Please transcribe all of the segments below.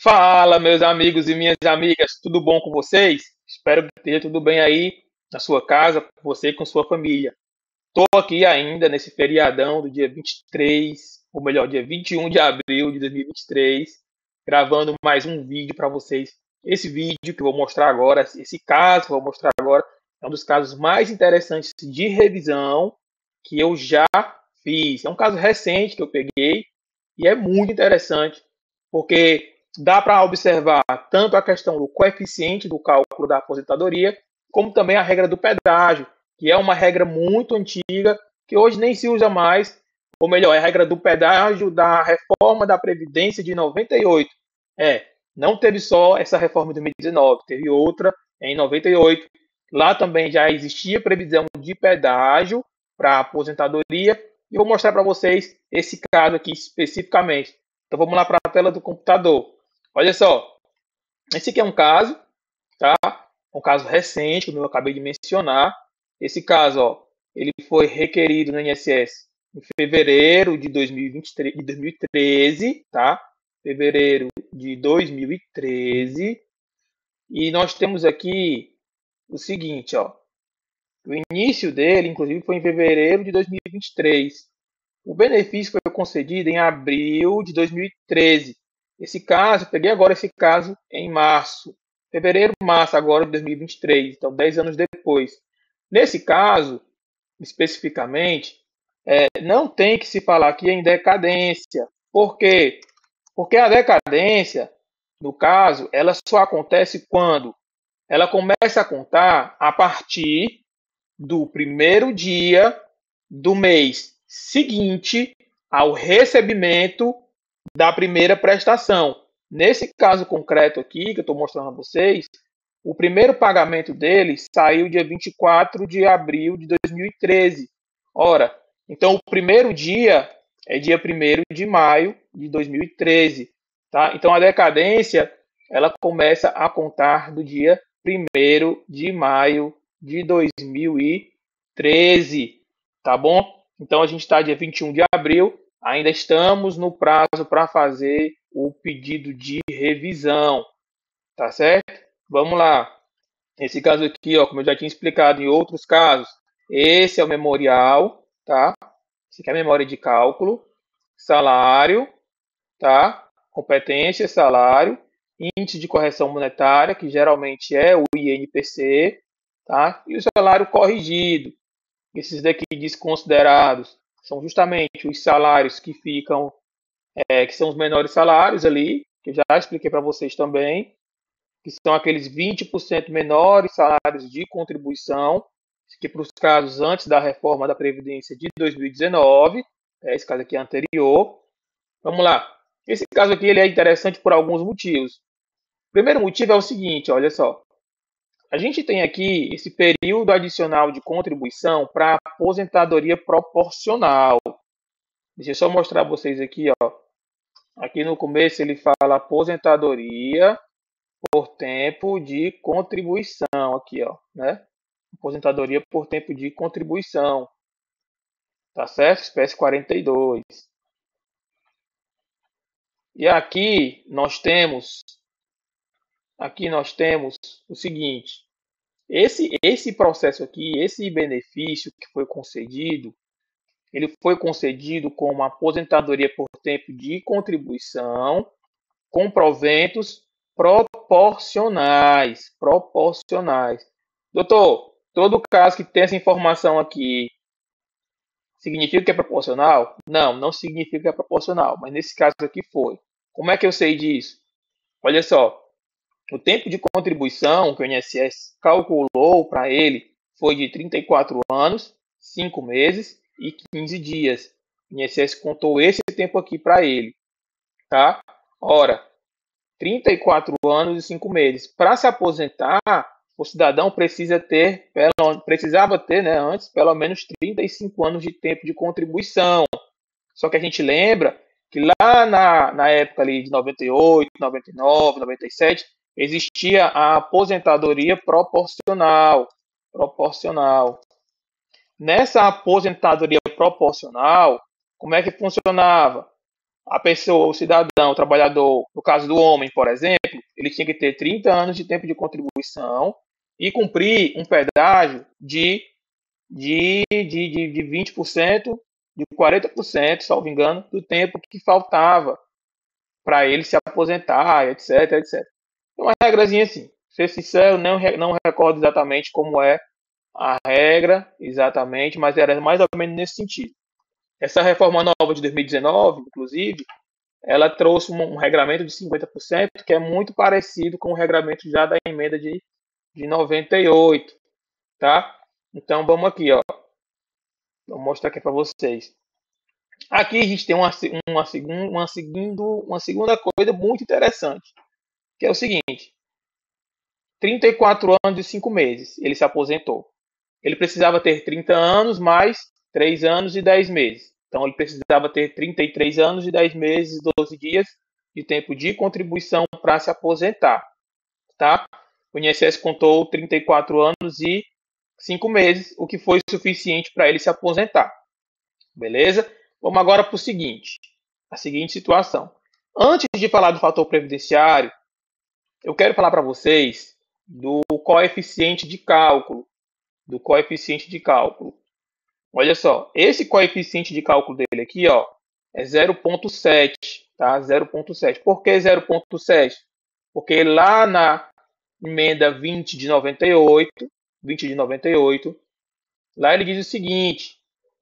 Fala, meus amigos e minhas amigas, tudo bom com vocês? Espero que esteja tudo bem aí na sua casa, com você e com sua família. Estou aqui ainda nesse feriadão do dia 23, ou melhor, dia 21 de abril de 2023, gravando mais um vídeo para vocês. Esse vídeo que eu vou mostrar agora, esse caso que eu vou mostrar agora, é um dos casos mais interessantes de revisão que eu já fiz. É um caso recente que eu peguei e é muito interessante, porque dá para observar tanto a questão do coeficiente do cálculo da aposentadoria, como também a regra do pedágio, que é uma regra muito antiga, que hoje nem se usa mais, ou melhor, é a regra do pedágio da reforma da Previdência de 98. É, não teve só essa reforma de 2019, teve outra em 98. Lá também já existia previsão de pedágio para aposentadoria, e vou mostrar para vocês esse caso aqui especificamente. Então vamos lá para a tela do computador. Olha só, esse aqui é um caso, tá? Um caso recente, como eu acabei de mencionar. Esse caso, ó, ele foi requerido no INSS em fevereiro de 2023, de 2013, tá? Fevereiro de 2013. E nós temos aqui o seguinte, ó. O início dele, inclusive, foi em fevereiro de 2023. O benefício foi concedido em abril de 2013. Esse caso, eu peguei agora esse caso em março, fevereiro, março, agora de 2023, então 10 anos depois. Nesse caso, especificamente, não tem que se falar aqui em decadência. Por quê? Porque a decadência, no caso, ela só acontece quando ela começa a contar a partir do primeiro dia do mês seguinte ao recebimento da primeira prestação. Nesse caso concreto aqui, que eu estou mostrando a vocês, o primeiro pagamento dele saiu dia 24 de abril de 2013. Ora, então o primeiro dia é dia 1º de maio de 2013. Tá? Então a decadência ela começa a contar do dia 1º de maio de 2013. Tá bom? Então a gente está dia 21 de abril, ainda estamos no prazo para fazer o pedido de revisão. Tá certo? Vamos lá. Esse caso aqui, ó, como eu já tinha explicado em outros casos, esse é o memorial, tá? Esse aqui é a memória de cálculo, salário, tá? Competência, salário, índice de correção monetária, que geralmente é o INPC, tá? E o salário corrigido. Esses daqui desconsiderados são justamente os salários que ficam, que são os menores salários ali, que eu já expliquei para vocês também, que são aqueles 20% menores salários de contribuição, que para os casos antes da reforma da Previdência de 2019, esse caso aqui é anterior. Vamos lá. Esse caso aqui ele é interessante por alguns motivos. O primeiro motivo é o seguinte, olha só. A gente tem aqui esse período adicional de contribuição para aposentadoria proporcional. Deixa eu só mostrar para vocês aqui, ó. Aqui no começo ele fala aposentadoria por tempo de contribuição, aqui, ó, né? Aposentadoria por tempo de contribuição, tá certo? Espécie 42. E aqui nós temos o seguinte: esse processo aqui, esse benefício que foi concedido, ele foi concedido como aposentadoria por tempo de contribuição com proventos proporcionais. Proporcionais. Doutor, todo caso que tem essa informação aqui significa que é proporcional? Não, não significa que é proporcional, mas nesse caso aqui foi. Como é que eu sei disso? Olha só, o tempo de contribuição que o INSS calculou para ele foi de 34 anos, 5 meses e 15 dias. O INSS contou esse tempo aqui para ele, tá? Ora, 34 anos e 5 meses. Para se aposentar, o cidadão precisava ter, né, antes, pelo menos 35 anos de tempo de contribuição. Só que a gente lembra que lá na época ali de 98, 99, 97, existia a aposentadoria proporcional. Proporcional. Nessa aposentadoria proporcional, como é que funcionava? A pessoa, o cidadão, o trabalhador, no caso do homem, por exemplo, ele tinha que ter 30 anos de tempo de contribuição e cumprir um pedágio de 20%, de 40%, salvo engano, do tempo que faltava para ele se aposentar, etc, etc. É uma regrazinha assim. Ser sincero, não recordo exatamente como é a regra, exatamente, mas era mais ou menos nesse sentido. Essa reforma nova de 2019, inclusive, ela trouxe um regramento de 50%, que é muito parecido com o regramento já da emenda de 98, tá? Então, vamos aqui, ó. Vou mostrar aqui para vocês. Aqui a gente tem uma segunda coisa muito interessante, que é o seguinte: 34 anos e 5 meses, ele se aposentou. Ele precisava ter 30 anos mais 3 anos e 10 meses. Então, ele precisava ter 33 anos e 10 meses e 12 dias de tempo de contribuição para se aposentar. Tá? O INSS contou 34 anos e 5 meses, o que foi suficiente para ele se aposentar. Beleza? Vamos agora para a seguinte situação. Antes de falar do fator previdenciário, eu quero falar para vocês do coeficiente de cálculo. Do coeficiente de cálculo. Olha só, esse coeficiente de cálculo dele aqui, ó, é 0,7, tá? 0,7. Por que 0,7? Porque lá na emenda 20 de 98, lá ele diz o seguinte,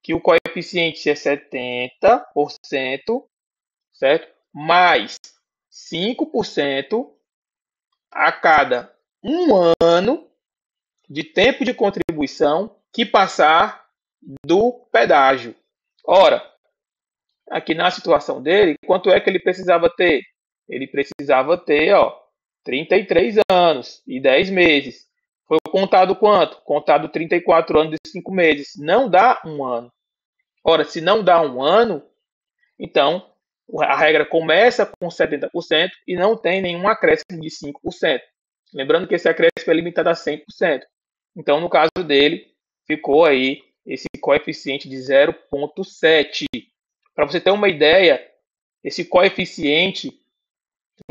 que o coeficiente é 70%, certo? Mais 5% a cada um ano de tempo de contribuição que passar do pedágio. Ora, aqui na situação dele, quanto é que ele precisava ter? Ele precisava ter, ó, 33 anos e 10 meses. Foi contado quanto? Contado 34 anos e 5 meses. Não dá um ano. Ora, se não dá um ano, então a regra começa com 70% e não tem nenhum acréscimo de 5%. Lembrando que esse acréscimo é limitado a 100%. Então, no caso dele, ficou aí esse coeficiente de 0,7. Para você ter uma ideia, esse coeficiente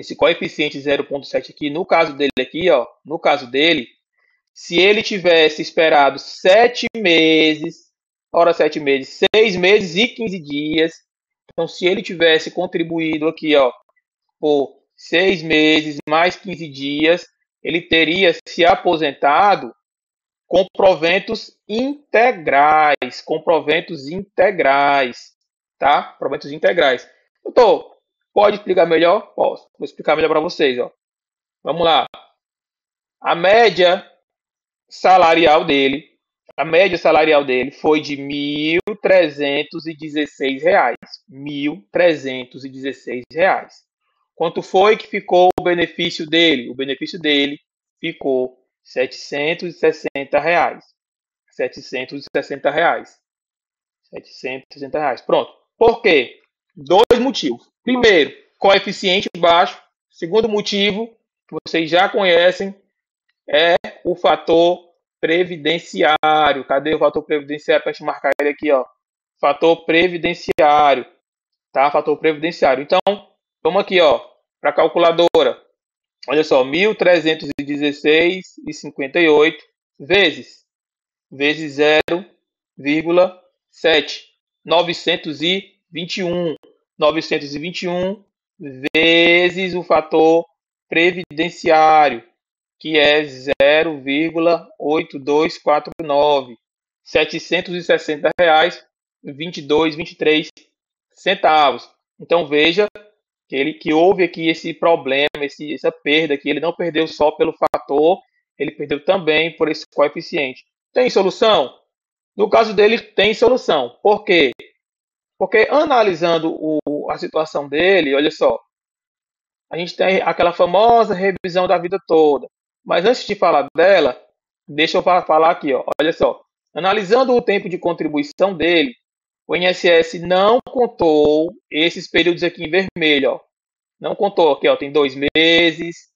0,7 aqui, no caso dele aqui, ó, no caso dele, se ele tivesse esperado 7 meses, 7 meses, 6 meses e 15 dias, então se ele tivesse contribuído aqui, ó, por 6 meses mais 15 dias, ele teria se aposentado com proventos integrais, tá? Proventos integrais. Doutor, pode explicar melhor? Posso. Vou explicar melhor para vocês, ó. Vamos lá. A média salarial dele, a média salarial dele foi de R$ 1.316. R$ 1.316. Quanto foi que ficou o benefício dele? O benefício dele ficou R$ 760. R$ 760. R$ 760. Pronto. Por quê? Dois motivos. Primeiro, coeficiente baixo. Segundo motivo, que vocês já conhecem, é o fator previdenciário. Cadê o fator previdenciário? Para a gente marcar ele aqui, ó. Fator previdenciário. Tá? Fator previdenciário. Então, vamos aqui, ó, para a calculadora. Olha só, 1.316,58 vezes 0,7. 921. 921 vezes o fator previdenciário, que é 0,8249. R$ 760,22, 23 centavos. Então veja que houve aqui esse problema, essa perda, que ele não perdeu só pelo fator, ele perdeu também por esse coeficiente. Tem solução? No caso dele, tem solução. Por quê? Porque analisando a situação dele, olha só, a gente tem aquela famosa revisão da vida toda. Mas antes de falar dela, deixa eu falar aqui, ó, olha só. Analisando o tempo de contribuição dele, o INSS não contou esses períodos aqui em vermelho, ó. Não contou aqui, ó, tem 2 meses,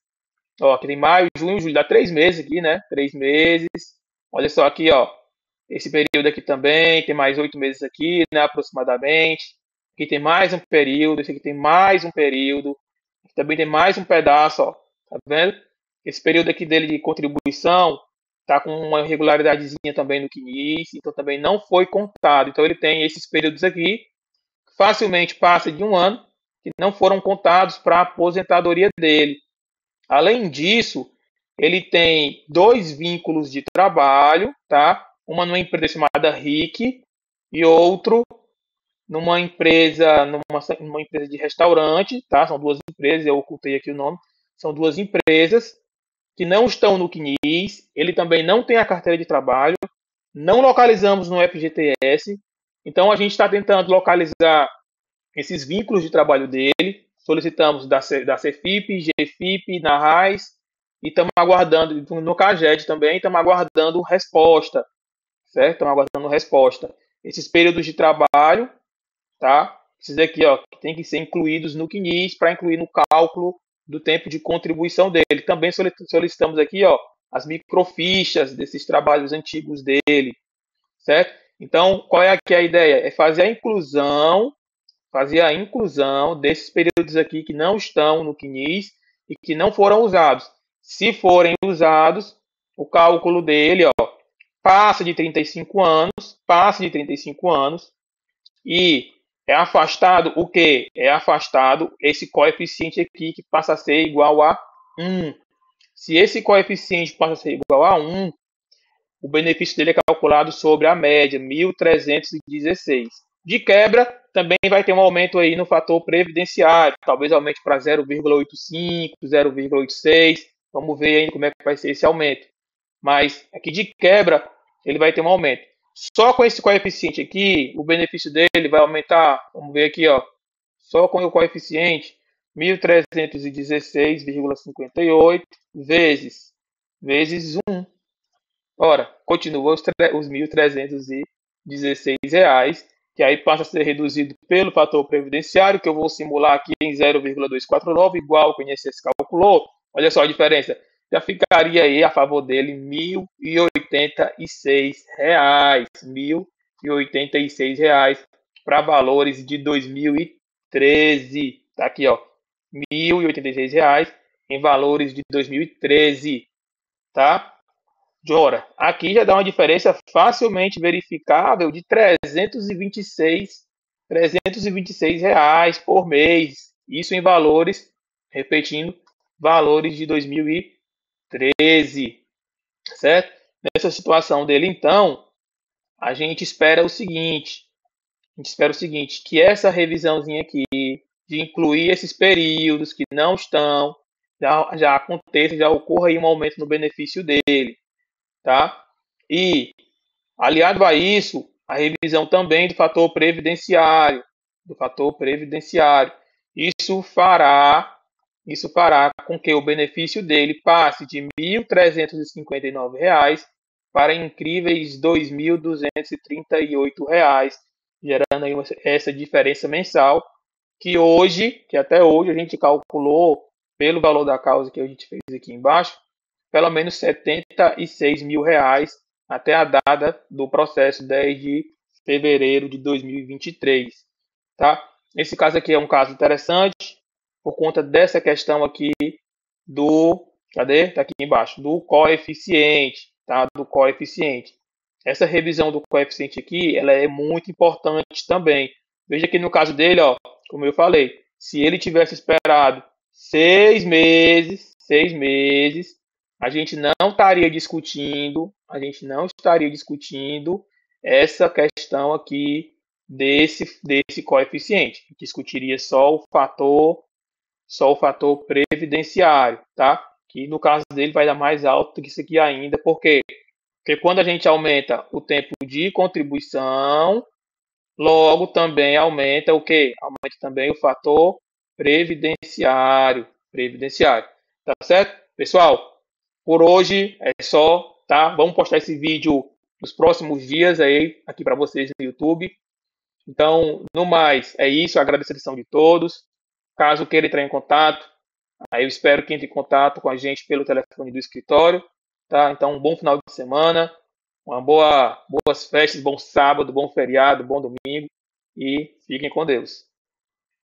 ó, aqui tem maio, junho, julho, dá 3 meses aqui, né? 3 meses. Olha só aqui, ó, esse período aqui também, tem mais 8 meses aqui, né, aproximadamente. Aqui tem mais um período, esse aqui tem mais um período, também tem mais um pedaço, ó, tá vendo? Esse período aqui dele de contribuição tá com uma irregularidadezinha também no CNIS, então também não foi contado. Então ele tem esses períodos aqui, facilmente passa de um ano, que não foram contados para a aposentadoria dele. Além disso, ele tem dois vínculos de trabalho, tá? Uma numa empresa chamada RIC e outro numa empresa de restaurante, tá? São duas empresas, eu ocultei aqui o nome. São duas empresas que não estão no CNIS, ele também não tem a carteira de trabalho, não localizamos no FGTS, então a gente está tentando localizar esses vínculos de trabalho dele, solicitamos da Cefip, GFIP, na RAIS, e estamos aguardando, no CAGED também, estamos aguardando resposta, certo? Estamos aguardando resposta. Esses períodos de trabalho, tá? Esses aqui, ó, que tem que ser incluídos no CNIS para incluir no cálculo do tempo de contribuição dele. Também solicitamos aqui, ó, as microfichas desses trabalhos antigos dele, certo? Então, qual é aqui a ideia? É fazer a inclusão desses períodos aqui que não estão no CNIS e que não foram usados. Se forem usados, o cálculo dele, ó, passa de 35 anos e é afastado o quê? É afastado esse coeficiente aqui que passa a ser igual a 1. Se esse coeficiente passa a ser igual a 1, o benefício dele é calculado sobre a média, 1.316. De quebra, também vai ter um aumento aí no fator previdenciário, talvez aumente para 0,85, 0,86. Vamos ver ainda como é que vai ser esse aumento. Mas aqui de quebra, ele vai ter um aumento. Só com esse coeficiente aqui, o benefício dele vai aumentar, vamos ver aqui, ó, só com o coeficiente 1.316,58 vezes 1. Ora, continua os R$ 1.316, que aí passa a ser reduzido pelo fator previdenciário, que eu vou simular aqui em 0,249, igual que o INSS calculou. Olha só a diferença. Já ficaria aí a favor dele R$ 1.086. Para valores de 2013. Tá aqui, ó. R$ 1.086 em valores de 2013. Tá? Ora, aqui já dá uma diferença facilmente verificável de R$ 326 por mês. Isso em valores, repetindo, valores de 2013, certo? Nessa situação dele, então, a gente espera o seguinte, que essa revisãozinha aqui, de incluir esses períodos que não estão, já aconteça, já ocorra aí um aumento no benefício dele, tá? E, aliado a isso, a revisão também do fator previdenciário. Isso fará com que o benefício dele passe de R$ 1.359 para incríveis R$ 2.238, gerando aí essa diferença mensal que até hoje a gente calculou pelo valor da causa que a gente fez aqui embaixo, pelo menos R$ 76 mil até a data do processo 10 de fevereiro de 2023, tá? Esse caso aqui é um caso interessante por conta dessa questão aqui tá aqui embaixo, do coeficiente, tá? Do coeficiente. Essa revisão do coeficiente aqui, ela é muito importante também. Veja que no caso dele, ó, como eu falei, se ele tivesse esperado 6 meses, a gente não estaria discutindo essa questão aqui desse coeficiente. A gente discutiria só o fator previdenciário, tá? Que no caso dele vai dar mais alto do que isso aqui ainda, por quê? Porque quando a gente aumenta o tempo de contribuição, logo também aumenta o quê? Aumenta também o fator previdenciário. Tá certo? Pessoal, por hoje é só, tá? Vamos postar esse vídeo nos próximos dias aí aqui para vocês no YouTube. Então, no mais, é isso. Agradeço a atenção de todos. Caso queira entrar em contato, aí eu espero que entre em contato com a gente pelo telefone do escritório, tá? Então, um bom final de semana, boas festas, bom sábado, bom feriado, bom domingo. e fiquem com Deus.